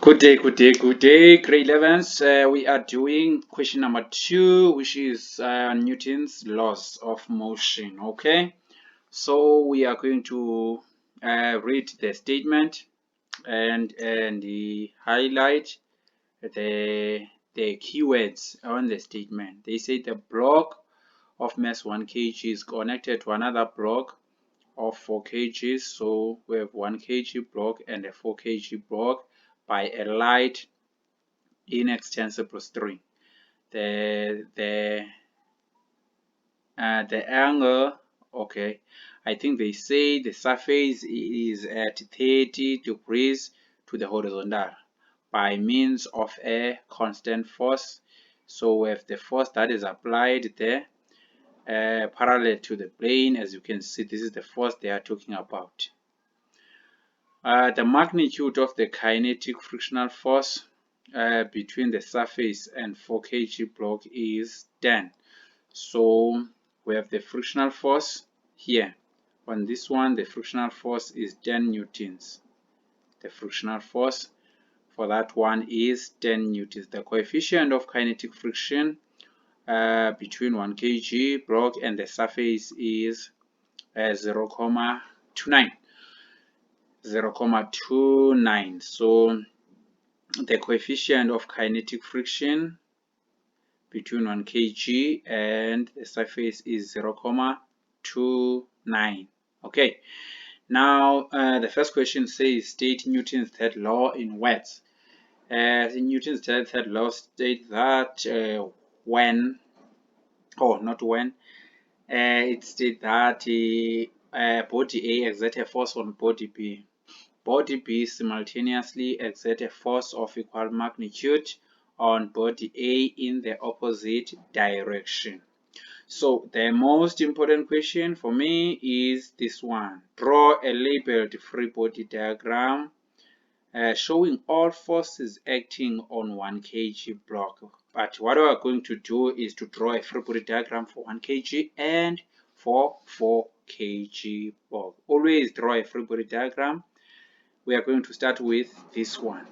Good day, good day, good day, grade 11s. We are doing question number 2, which is Newton's laws of motion. Okay, so we are going to read the statement and highlight the keywords on the statement. They say the block of mass 1 kg is connected to another block of 4 kg. So we have 1 kg block and a 4 kg block by a light inextensible string. The angle, okay, I think they say the surface is at 30 degrees to the horizontal by means of a constant force. So we have the force that is applied there parallel to the plane. As you can see, this is the force they are talking about. The magnitude of the kinetic frictional force between the surface and 4 kg block is 10. So we have the frictional force here. On this one, the frictional force is 10 newtons. The frictional force for that one is 10 newtons. The coefficient of kinetic friction between 1 kg block and the surface is 0.29. 0.29. So the coefficient of kinetic friction between 1 kg and the surface is 0.29. Okay, now the first question says state Newton's third law in words. Newton's third law states that it states that body A exerts a force on body B. Body B simultaneously exerts a force of equal magnitude on body A in the opposite direction. So the most important question for me is this one. Draw a labeled free body diagram showing all forces acting on 1 kg block. But what we are going to do is to draw a free body diagram for 1 kg and for 4 kg block. Always draw a free body diagram. We are going to start with this one.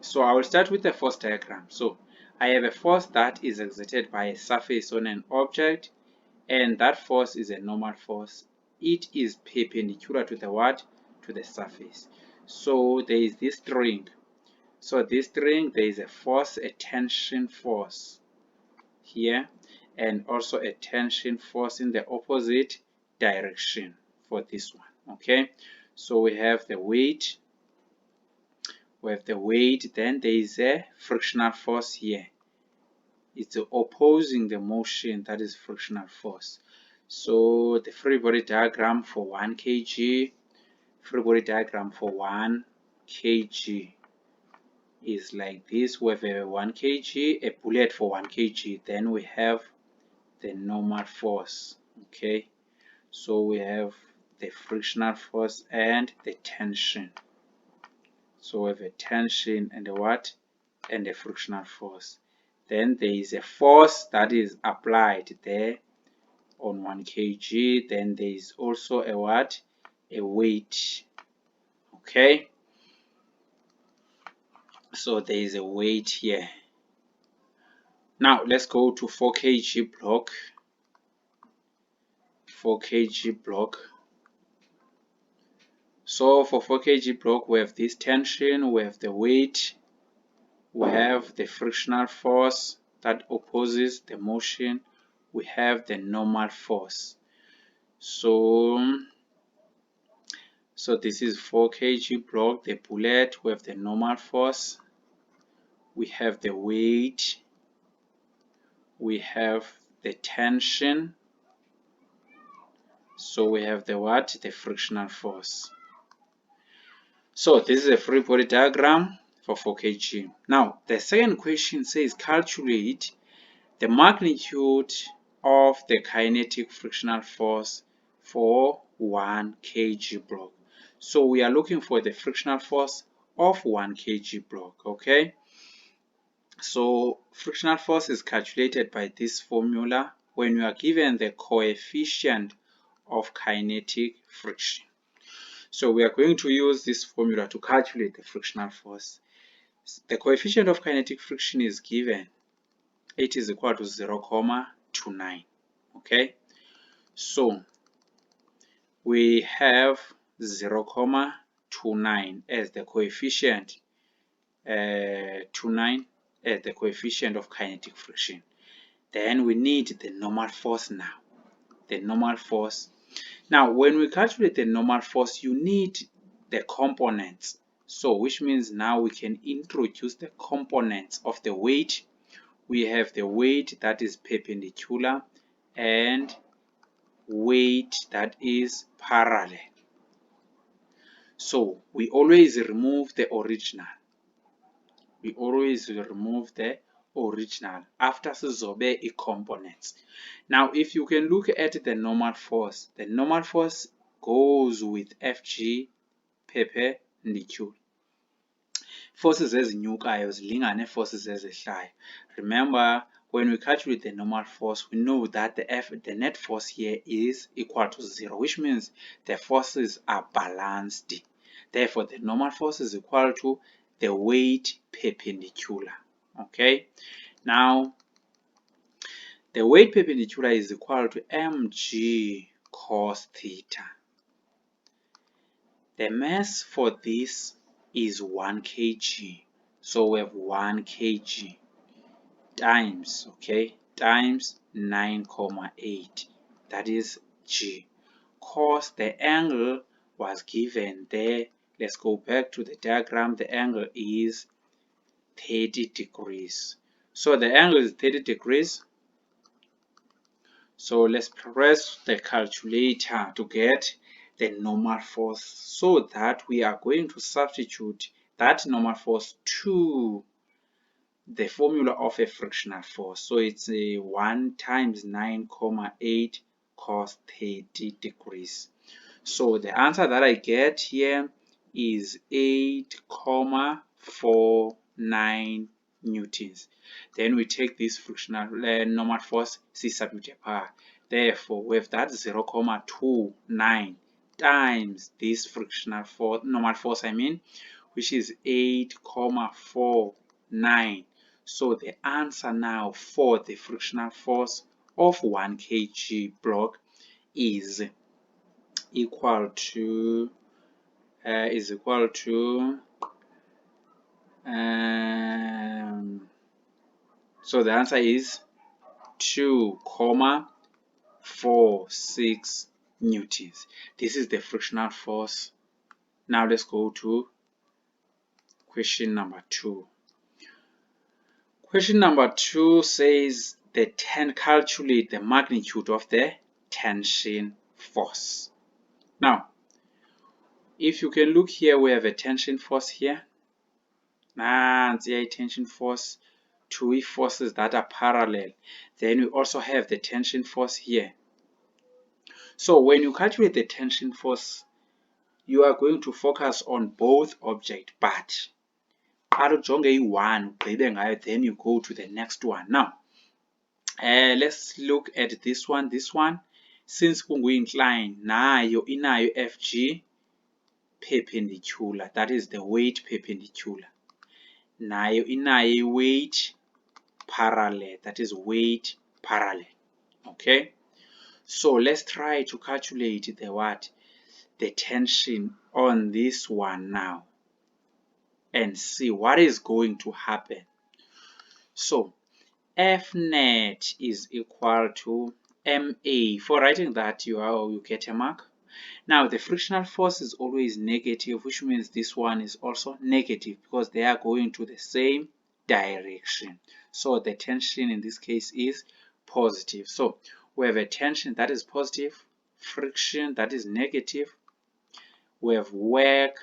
So I will start with the force diagram. So I have a force that is exerted by a surface on an object, and that force is a normal force. It is perpendicular to the what? To the surface. So there is this string. So this string, there is a force, a tension force here, and also a tension force in the opposite direction for this one. Okay, so we have the weight. Then there is a frictional force here. It's opposing the motion, that is frictional force. So the free body diagram for 1 kg, free body diagram for 1 kg is like this. We have a 1 kg, a bullet for 1 kg, then we have the normal force. Okay, so we have the frictional force and the tension. So we have a tension and a what? And a frictional force. Then there is a force that is applied there on 1 kg. Then there is also a what? A weight. Okay. So there is a weight here. Now let's go to 4 kg block. 4 kg block. So for 4 kg block, we have this tension, we have the weight, we have the frictional force that opposes the motion, we have the normal force. So this is 4 kg block, the bullet, we have the normal force, we have the weight, we have the tension, so we have the what? The frictional force. So this is a free body diagram for 4 kg. Now the second question says calculate the magnitude of the kinetic frictional force for 1 kg block. So we are looking for the frictional force of 1 kg block. Okay, so frictional force is calculated by this formula when you are given the coefficient of kinetic friction. So we are going to use this formula to calculate the frictional force. The coefficient of kinetic friction is given. It is equal to 0.29. Okay, so we have 0.29 as the coefficient, 29 as the coefficient of kinetic friction. Then we need the normal force now. The normal force. Now, when we calculate the normal force, you need the components. So, which means now we can introduce the components of the weight. We have the weight that is perpendicular and weight that is parallel. So, we always remove the original. We always remove the original after sizobe i-components. Now, if you can look at the normal force goes with Fg perpendicular. Forces ezinyukayo zilingane forces ezehlayo. Remember, when we calculate the normal force, we know that the net force here is equal to 0, which means the forces are balanced. Therefore, the normal force is equal to the weight perpendicular. Okay, now the weight perpendicular is equal to mg cos theta. The mass for this is 1 kg, so we have 1 kg times, okay, times 9.8, that is g. Cos, the angle was given there. Let's go back to the diagram. The angle is 30 degrees. So the angle is 30 degrees. So let's press the calculator to get the normal force, so that we are going to substitute that normal force to the formula of a frictional force. So it's a 1 times 9.8 cos 30 degrees. So the answer that I get here is 8.49 newtons. Then we take this frictional normal force, substitute power. Therefore, we have that 0.29 times this frictional force, normal force, which is 8.49. So the answer now for the frictional force of 1 kg block is equal to so the answer is 2.46 newtons. This is the frictional force. Now let's go to question number 2. Question number 2 says calculate the magnitude of the tension force. Now, if you can look here, we have a tension force here. Nansi tension force, two forces that are parallel. Then we also have the tension force here. So when you calculate the tension force, you are going to focus on both objects, but one, then you go to the next one. Now, let's look at this one. This one, since we incline, nayo inayo Fg perpendicular, that is the weight perpendicular. Nayo inayo weight parallel, that is weight parallel. Okay, so let's try to calculate the tension on this one now and see what is going to happen. So F net is equal to MA. For writing that, you get a mark. Now the frictional force is always negative, which means this one is also negative because they are going to the same direction. So the tension in this case is positive. So we have a tension that is positive, friction that is negative. We have work,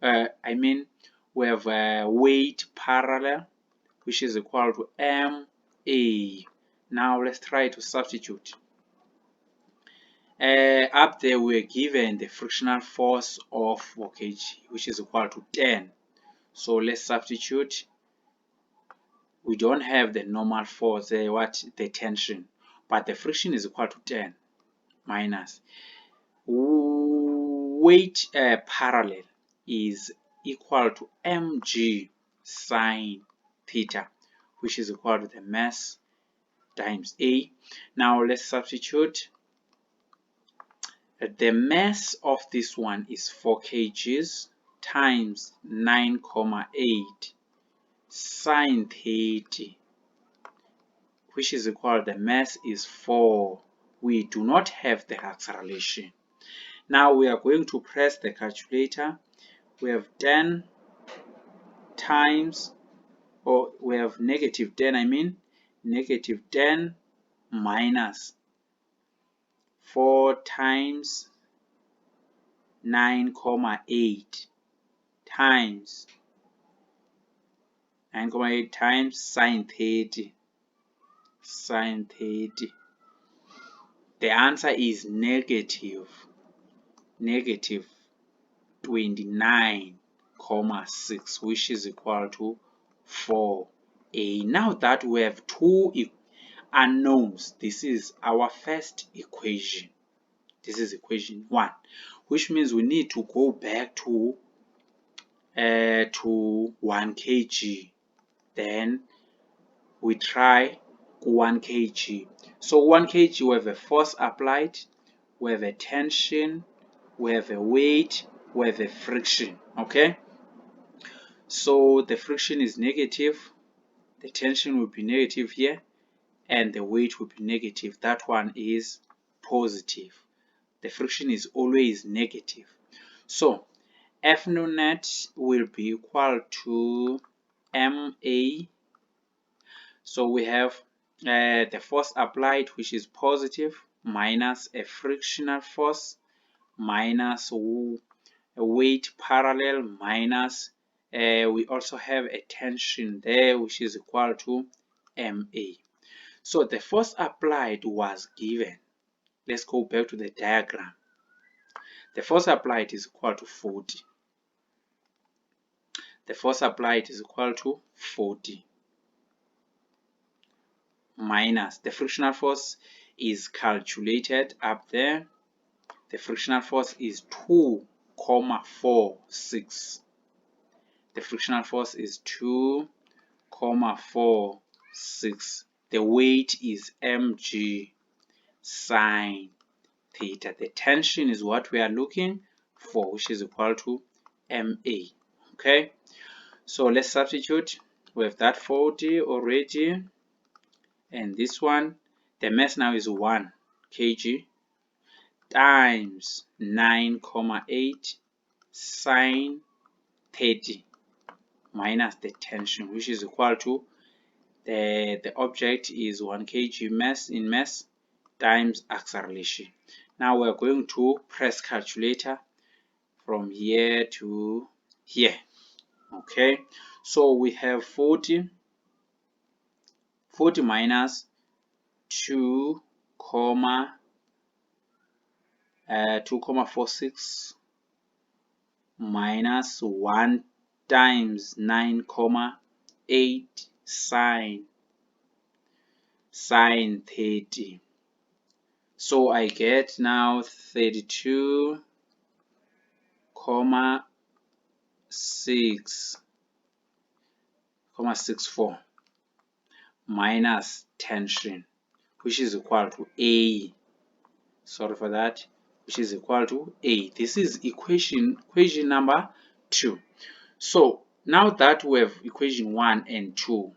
we have weight parallel, which is equal to MA. Now let's try to substitute. Up there we're given the frictional force of 4 kg, which is equal to 10. So let's substitute. We don't have the normal force, the tension, but the friction is equal to 10 minus weight parallel is equal to mg sine theta, which is equal to the mass times A. Now let's substitute. The mass of this one is 4 kgs times 9,8 sine theta, which is equal to the mass is 4. We do not have the acceleration. Now we are going to press the calculator. We have 10 times, or we have negative 10, negative 10 minus 4 times 9,8 times 9,8 times sine theta. The answer is negative 29,6, which is equal to 4A. Now that we have two unknowns, this is our first equation. This is equation 1, which means we need to go back to 1 kg. Then we try 1 kg. So 1 kg, we have a force applied, we have a tension, we have a weight, we have a friction. Okay, so the friction is negative, the tension will be negative here, and the weight will be negative. That one is positive. The friction is always negative. So F nu net will be equal to MA. So we have the force applied, which is positive, minus a frictional force, minus a weight parallel, minus we also have a tension there, which is equal to MA. So the force applied was given. Let's go back to the diagram. The force applied is equal to 40. The force applied is equal to 40 minus the frictional force is calculated up there. The frictional force is 2,46. The frictional force is 2,46. The weight is mg sine theta. The tension is what we are looking for, which is equal to MA. Okay, so let's substitute. We have that 40 already, and this one, the mass now is 1 kg times 9,8 sine 30 minus the tension, which is equal to the object is 1 kg mass in mass times acceleration. Now we're going to press calculator from here to here. Okay, so we have 40 minus 2,46 minus 1 times 9,8 sine 30. So I get now 32,664 minus tension, which is equal to A. Sorry for that, which is equal to A. This is equation number 2. So now that we have equation 1 and 2,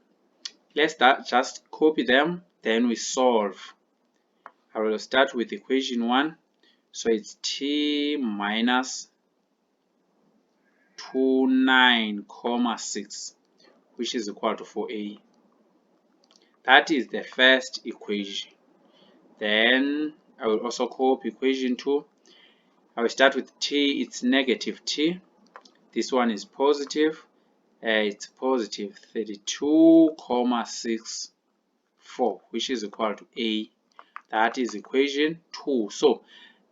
let's just copy them, then we solve. I will start with equation 1. So it's T minus 29,6, which is equal to 4A. That is the first equation. Then I will also copy equation 2. I will start with T, it's negative T. This one is positive. It's positive 32,64, which is equal to A. That is equation 2. So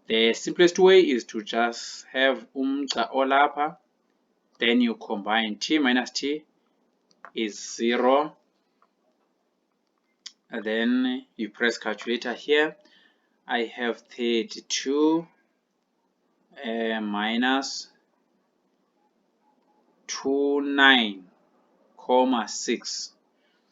the simplest way is to just have umgca olapha, then you combine T minus T is 0, and then you press calculator here. I have 32 minus 29 3,6.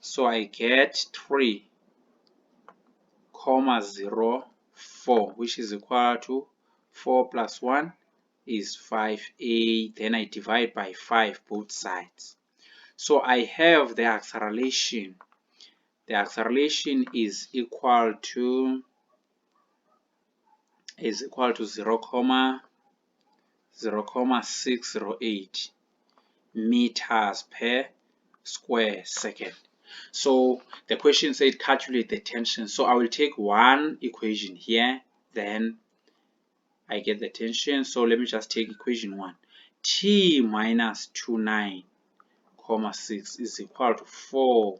So I get 3,04, which is equal to 4 plus 1 is 5a. Then I divide by 5 both sides. So I have the acceleration. The acceleration is equal to 0,0608 meters per square second. So the question said calculate the tension. So I will take one equation here, then I get the tension. So let me just take equation 1. T minus 29,6 is equal to 4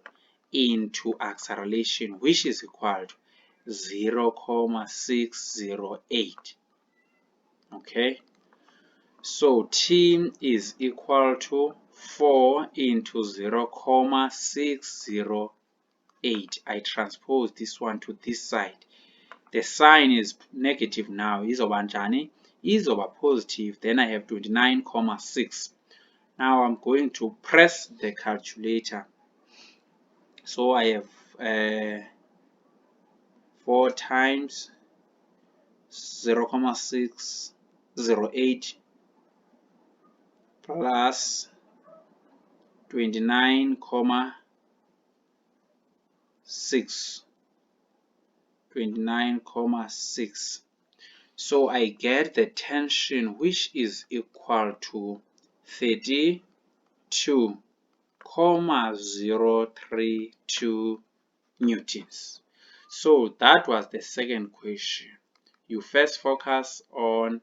into acceleration, which is equal to 0,608. Okay, so T is equal to 4 into 0,608. I transpose this one to this side. The sign is negative now. Is over positive. Then I have 29,6. Now I'm going to press the calculator. So I have 4 times 0,608 plus 29,6. So I get the tension, which is equal to 32,032 newtons. So that was the second question. You first focus on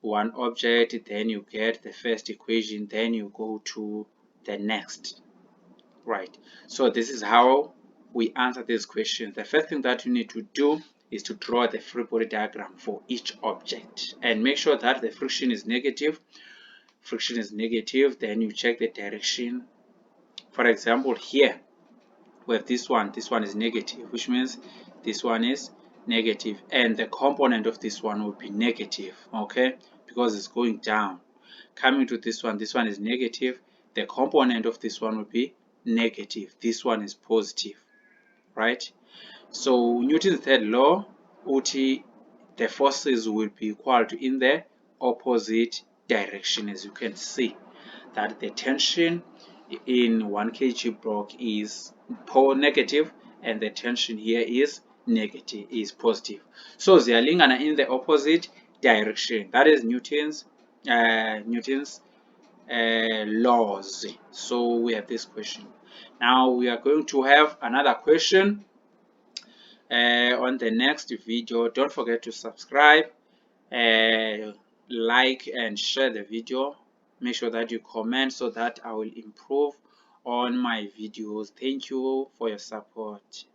one object, then you get the first equation, then you go to the next. Right. So this is how we answer this question. The first thing that you need to do is to draw the free body diagram for each object and make sure that the friction is negative. Friction is negative, then you check the direction. For example, here we have this one is negative, which means this one is negative, and the component of this one would be negative, okay, because it's going down. Coming to this one is negative, the component of this one would be negative, this one is positive, right? So Newton's third law, the forces will be equal to in the opposite direction. As you can see that the tension in 1 kg block is negative and the tension here is positive. So they are linked in the opposite direction. That is Newton's laws. So we have this question. Now we are going to have another question on the next video. Don't forget to subscribe, like and share the video. Make sure that you comment so that I will improve on my videos. Thank you for your support.